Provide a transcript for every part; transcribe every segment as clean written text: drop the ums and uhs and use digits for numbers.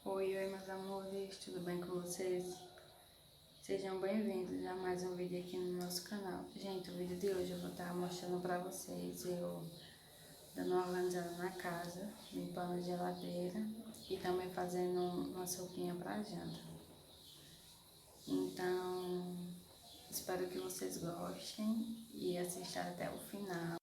Oi, meus amores, tudo bem com vocês? Sejam bem-vindos a mais um vídeo aqui no nosso canal. Gente, o vídeo de hoje eu vou estar mostrando pra vocês eu dando uma organizada na casa, limpando a geladeira e também fazendo uma sopinha pra janta. Então, espero que vocês gostem e assistam até o final.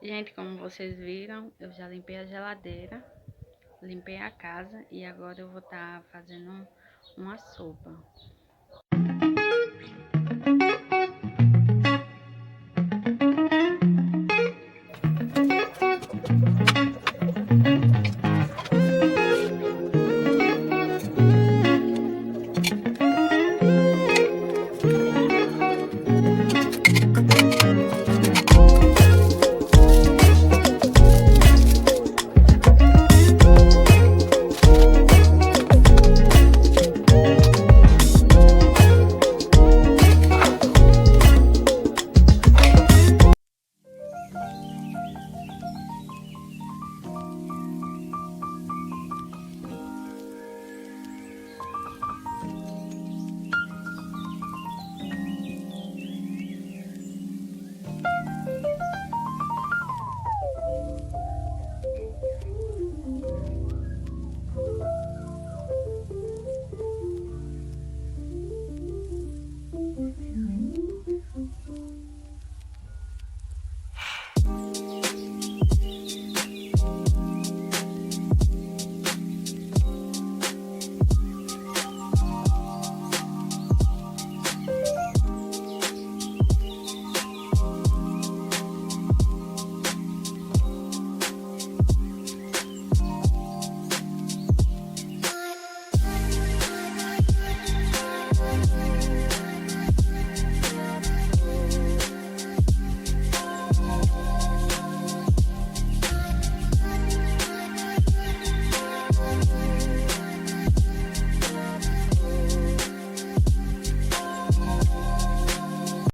Gente, como vocês viram, eu já limpei a geladeira, limpei a casa e agora eu vou estar fazendo uma sopa.